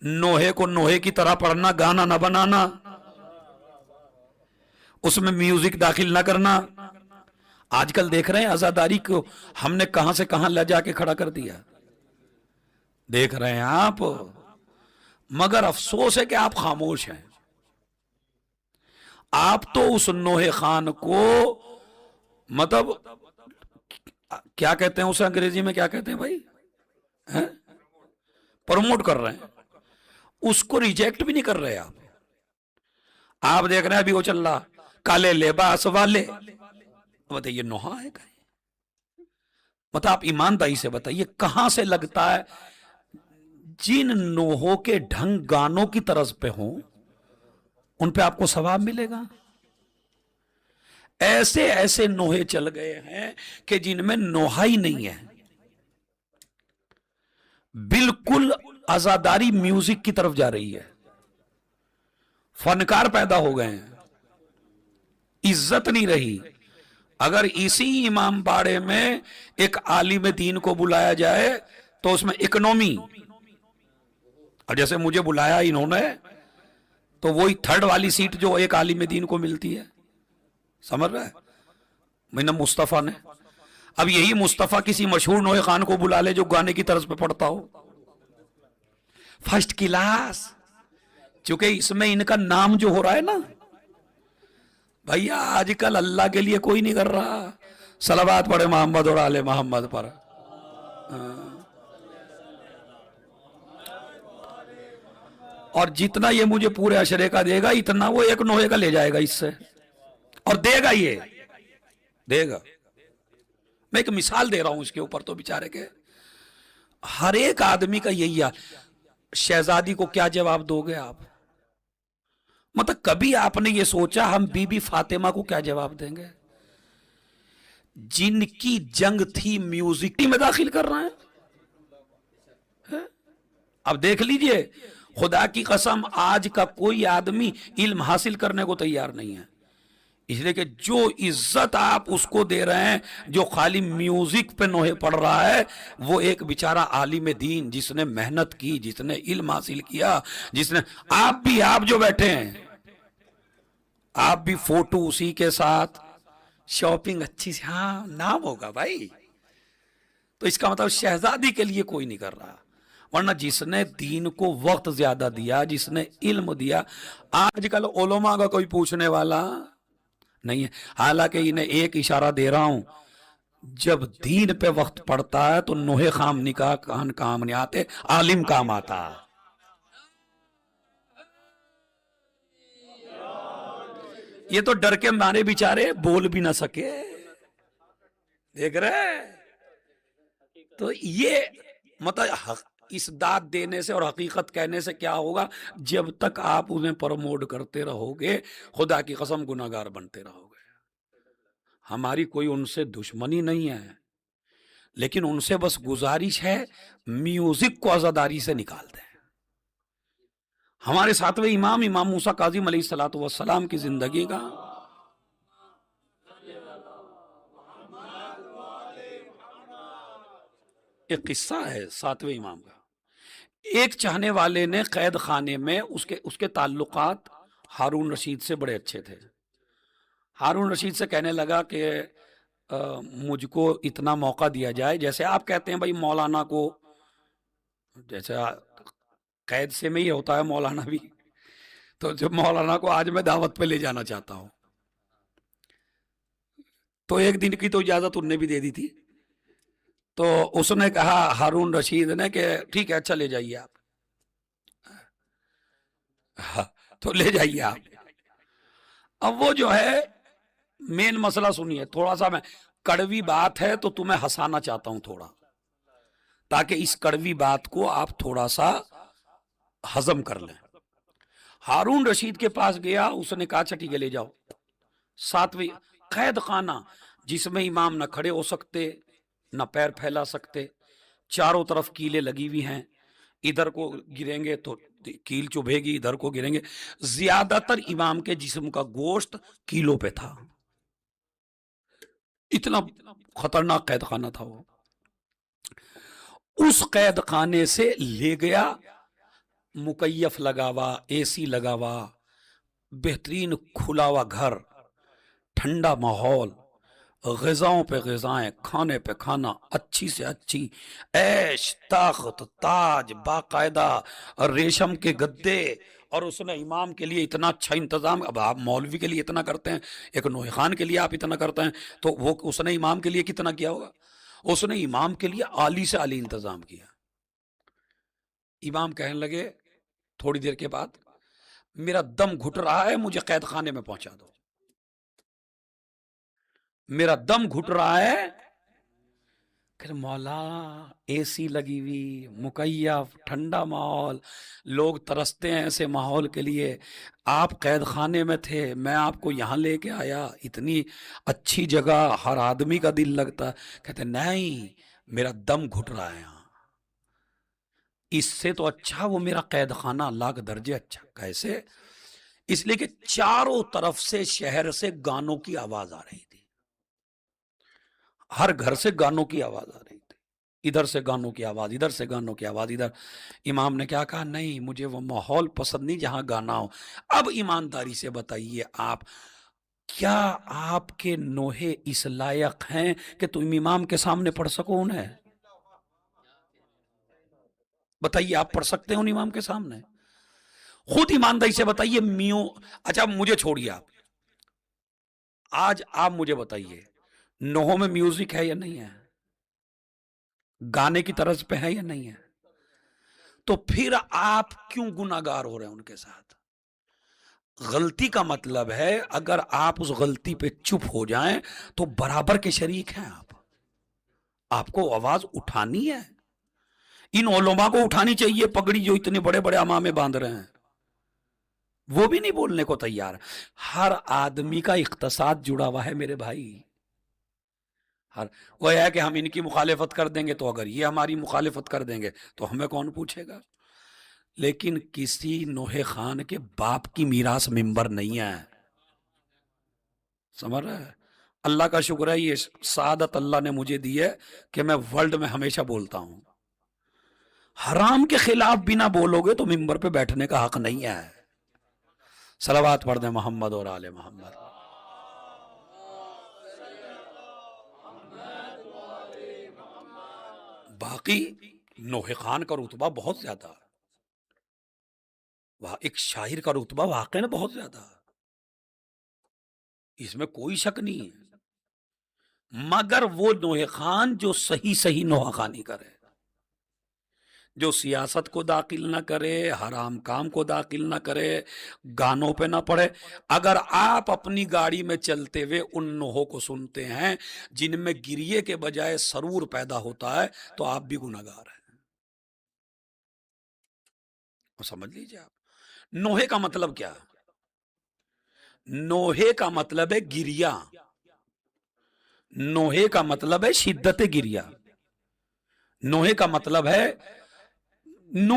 नोहे को नोहे की तरह पढ़ना, गाना ना बनाना, उसमें म्यूजिक दाखिल ना करना। आजकल देख रहे हैं आजादारी को हमने कहां से कहां ले जाके खड़ा कर दिया, देख रहे हैं आप। मगर अफसोस है कि आप खामोश हैं। आप तो उस नोहे खान को, मतलब क्या कहते हैं उसे अंग्रेजी में, क्या कहते हैं भाई, प्रमोट कर रहे हैं, उसको रिजेक्ट भी नहीं कर रहे आप। आप देख रहे हैं अभी वो चल रहा काले लेबास वाले, बताइए नोहा है कहीं? मतलब आप ईमानदारी से बताइए कहां से लगता है जिन नोहों के ढंग गानों की तरज पे हों उन पे आपको सवाब मिलेगा? ऐसे ऐसे नोहे चल गए हैं कि जिनमें नोहा ही नहीं है, बिल्कुल आजादारी म्यूजिक की तरफ जा रही है। फनकार पैदा हो गए हैं, इज्जत नहीं रही। अगर इसी इमाम बाड़े में एक आलिम दीन को बुलाया जाए तो उसमें इकोनॉमी, और जैसे मुझे बुलाया इन्होंने तो वही थर्ड वाली सीट जो एक आलिम दीन को मिलती है, समझ रहा है, मैंने मुस्तफा ने। अब यही मुस्तफा किसी मशहूर नोहे खान को बुला ले जो गाने की तरज पे पढ़ता हो, फर्स्ट क्लास, चूंकि इसमें इनका नाम जो हो रहा है ना भैया, आजकल अल्लाह के लिए कोई नहीं कर रहा सलावत पढ़े मोहम्मद और आले मोहम्मद पर। और जितना ये मुझे पूरे अशरे का देगा इतना वो एक नोहे का ले जाएगा इससे, और देगा, ये देगा। मैं एक मिसाल दे रहा हूं इसके ऊपर, तो बेचारे के हर एक आदमी का यही है। शहजादी को क्या जवाब दोगे आप? मतलब कभी आपने ये सोचा हम बीबी फातिमा को क्या जवाब देंगे, जिनकी जंग थी म्यूजिक में दाखिल कर रहे हैं? अब देख लीजिए, खुदा की कसम आज का कोई आदमी इल्म हासिल करने को तैयार नहीं है, इसलिए कि जो इज्जत आप उसको दे रहे हैं जो खाली म्यूजिक पे नोहे पढ़ रहा है, वो एक बेचारा आलिम दीन जिसने मेहनत की, जिसने इल्म हासिल किया, जिसने, आप जो बैठे हैं, आप भी फोटो उसी के साथ, शॉपिंग अच्छी से, हाँ नाम होगा भाई, तो इसका मतलब शहजादी के लिए कोई नहीं कर रहा। वरना जिसने दीन को वक्त ज्यादा दिया, जिसने इल्म दिया, आजकल उलमा का कोई पूछने वाला नहीं है। हालांकि इन्हें एक इशारा दे रहा हूं, जब दीन पे वक्त पड़ता है तो नोहे खाम निकाह कान काम नहीं आते, आलिम काम आता। ये तो डर के मारे बेचारे बोल भी ना सके, देख रहे। तो ये मतलब इस दाद देने से और हकीकत कहने से क्या होगा, जब तक आप उन्हें प्रमोट करते रहोगे खुदा की कसम गुनाहगार बनते रहोगे। हमारी कोई उनसे दुश्मनी नहीं है, लेकिन उनसे बस गुजारिश है म्यूजिक को आजादारी से निकाल दें। हमारे सातवें इमाम मूसा काज़िम अलैहिस्सलातु वस्सलाम की जिंदगी का एक किस्सा है सातवें इमाम का। एक चाहने वाले ने कैद खाने में उसके ताल्लुकात हारून रशीद से बड़े अच्छे थे। हारून रशीद से कहने लगा कि मुझको इतना मौका दिया जाए, जैसे आप कहते हैं भाई मौलाना को, जैसे कैद से में ही होता है मौलाना भी, तो जब मौलाना को आज मैं दावत पे ले जाना चाहता हूं तो एक दिन की तो इजाजत उनने भी दे दी थी। तो उसने कहा हारून रशीद ने कि ठीक है अच्छा ले जाइए आप। हाँ, तो ले जाइए आप। अब वो जो है मेन मसला सुनिए, थोड़ा सा मैं कड़वी बात है तो तुम्हें हंसाना चाहता हूं थोड़ा, ताकि इस कड़वी बात को आप थोड़ा सा हजम कर लें। हारून रशीद के पास गया, उसने कहा अच्छा ठीक है ले जाओ। सातवीं कैद खाना जिसमें इमाम न खड़े हो सकते न पैर फैला सकते, चारों तरफ कीलें लगी हुई हैं, इधर को गिरेंगे तो कील चुभेगी, इधर को गिरेंगे। ज्यादातर इमाम के जिस्म का गोश्त कीलों पे था, इतना खतरनाक कैद खाना था वो। उस कैद खाने से ले गया मुकैयफ लगा हुआ, एसी लगा हुआ, बेहतरीन खुला हुआ घर, ठंडा माहौल, ग़िज़ाओं पे ग़िज़ाएं, खाने पे खाना, अच्छी से अच्छी ऐश, तख्त, ताज, बाकायदा रेशम के गद्दे, और उसने इमाम के लिए इतना अच्छा इंतज़ाम। अब आप मौलवी के लिए इतना करते हैं, एक नूहे खान के लिए आप इतना करते हैं, तो वो उसने इमाम के लिए कितना किया होगा? उसने इमाम के लिए आली से आली इंतज़ाम किया। इमाम कहने लगे थोड़ी देर के बाद, मेरा दम घुट रहा है, मुझे कैद खाने में पहुंचा दो, मेरा दम घुट रहा है। फिर मौला एसी लगी हुई, मुकैयफ, ठंडा माहौल, लोग तरसते हैं ऐसे माहौल के लिए, आप कैद खाने में थे, मैं आपको यहाँ लेके आया, इतनी अच्छी जगह, हर आदमी का दिल लगता। कहते नहीं, मेरा दम घुट रहा है यहाँ, इससे तो अच्छा वो मेरा कैद खाना लाख दर्जे अच्छा। कैसे? इसलिए कि चारों तरफ से शहर से गानों की आवाज आ रही थी, हर घर से गानों की आवाज आ रही थी, इधर से गानों की आवाज, इधर से गानों की आवाज, इधर। इमाम ने क्या कहा? नहीं, मुझे वो माहौल पसंद नहीं जहां गाना हो। अब ईमानदारी से बताइए आप, क्या आपके नोहे इस लायक हैं कि तुम इमाम के सामने पढ़ सको उन्हें? बताइए, आप पढ़ सकते हो उन इमाम के सामने? खुद ईमानदारी से बताइए। मियों, अच्छा मुझे छोड़िए, आज आप मुझे बताइए, नोहों में म्यूजिक है या नहीं है? गाने की तरज पे है या नहीं है? तो फिर आप क्यों गुनाहगार हो रहे हैं उनके साथ? गलती का मतलब है, अगर आप उस गलती पे चुप हो जाएं तो बराबर के शरीक हैं आप। आपको आवाज उठानी है, इन उलमा को उठानी चाहिए। पगड़ी जो इतने बड़े बड़े अमामे बांध रहे हैं, वो भी नहीं बोलने को तैयार। हर आदमी का इख्तिसाद जुड़ा हुआ है मेरे भाई। हर वो है कि हम इनकी मुखालिफत कर देंगे, तो अगर ये हमारी मुखालिफत कर देंगे तो हमें कौन पूछेगा? लेकिन किसी नोहे खान के बाप की मीरास मिंबर नहीं है, समझ रहे हैं? अल्लाह का शुक्र है, ये सादत अल्लाह ने मुझे दी है कि मैं वर्ल्ड में हमेशा बोलता हूं, हराम के खिलाफ बिना बोलोगे तो मिंबर पे बैठने का हक नहीं है। सलावत पढ़ दे मोहम्मद और आले मोहम्मद। बाकी नोहे खान का रुतबा बहुत ज्यादा है, वह एक शायर का रुतबा वाकई में बहुत ज्यादा है, इसमें कोई शक नहीं है। मगर वो नोहे खान जो सही सही नोहा खानी करे, जो सियासत को दाखिल ना करे, हराम काम को दाखिल ना करे, गानों पे ना पड़े। अगर आप अपनी गाड़ी में चलते हुए उन नोहों को सुनते हैं जिनमें गिरिये के बजाय सरूर पैदा होता है, तो आप भी गुनाहगार हैं। समझ लीजिए आप, नोहे का मतलब क्या है? नोहे का मतलब है गिरिया, नोहे का मतलब है शिद्दत गिरिया, नोहे का मतलब है नू।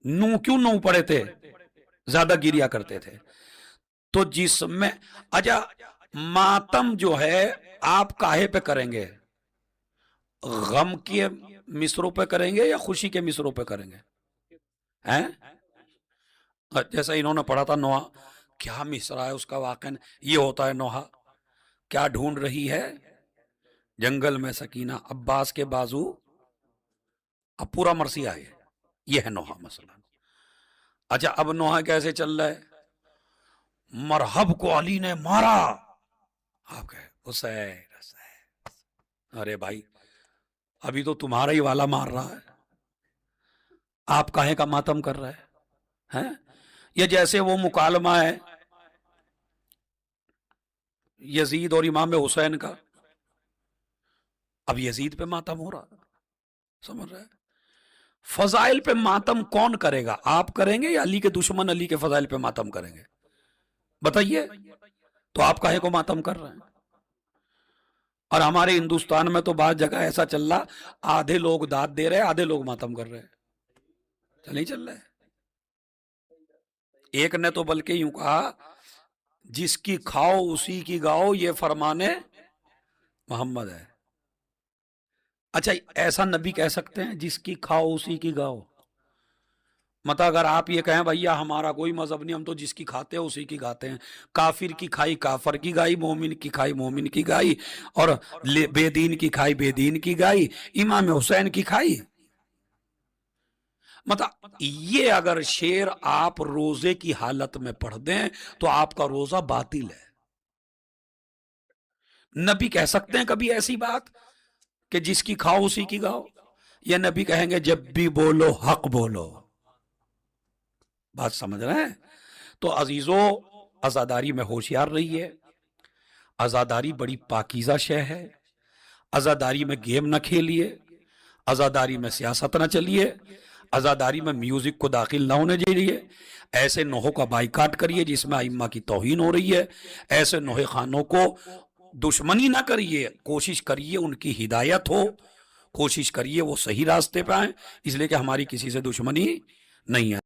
नू क्यों नू पड़े थे? ज्यादा गिरिया करते थे। तो जिसमें, अच्छा मातम जो है आप काहे पे करेंगे? गम के मिसरों पे करेंगे या खुशी के मिसरों पे करेंगे? हैं? जैसा इन्होंने पढ़ा था नोहा, क्या मिसरा है उसका वाकई ये होता है नोहा। क्या ढूंढ रही है जंगल में सकीना, अब्बास के बाजू, अब पूरा मरसिया है, ये है नोहा मसला। अच्छा अब नोहा कैसे चल रहा है? मरहब को अली ने मारा, आप कहे हुसैन हुसैन। अरे भाई, अभी तो तुम्हारा ही वाला मार रहा है, आप काहे का मातम कर रहे हैं? ये जैसे वो मुकालमा है यजीद और इमाम हुसैन का, अब यजीद पे मातम हो रहा, समझ रहे हैं? फजाइल पे मातम कौन करेगा? आप करेंगे या अली के दुश्मन अली के फजाइल पे मातम करेंगे? बताइए, तो आप काहे को मातम कर रहे हैं? और हमारे हिंदुस्तान में तो बाद जगह ऐसा चल रहा, आधे लोग दाद दे रहे हैं, आधे लोग मातम कर रहे हैं। चल नहीं चल रहा है? एक ने तो बल्कि यूं कहा, जिसकी खाओ उसी की गाओ, ये फरमाने मोहम्मद है। अच्छा ऐसा नबी कह सकते हैं जिसकी खाओ उसी की गाओ? مطلب اگر آپ یہ کہیں بھیا ہمارا کوئی مذہب نہیں، ہم تو جس کی کھاتے ہیں اسی کی کھاتے ہیں، کافر کی کھائی کافر کی گائی، مومن کی کھائی مومن کی گائی، اور بے دین کی کھائی بے دین کی گائی، امام حسین کی کھائی. مطلب یہ اگر شعر آپ روزے کی حالت میں پڑھ دیں تو آپ کا روزہ باطل ہے. نبی کہہ سکتے ہیں کبھی ایسی بات کہ جس کی کھاؤ اسی کی گاؤ؟ یا نبی کہیں گے جب بھی بولو حق بولو؟ بات سمجھ رہے ہیں؟ تو عزیزو، عزاداری میں ہوشیار رہیے. عزاداری بڑی پاکیزہ شے ہے. عزاداری میں گیم نہ کھیلیے، عزاداری میں سیاست نہ چلیے، عزاداری میں میوزک کو داخل نہ ہونے دیجیے. ایسے نوحوں کا بائیکاٹ کریے جس میں ائمہ کی توہین ہو رہی ہے. ایسے نوحے خانوں کو دشمنی نہ کریے، کوشش کریے ان کی ہدایت ہو، کوشش کریے وہ صحیح راستے پہ آئیں، اس لیے کہ ہماری کسی سے دشمنی نہیں ہے.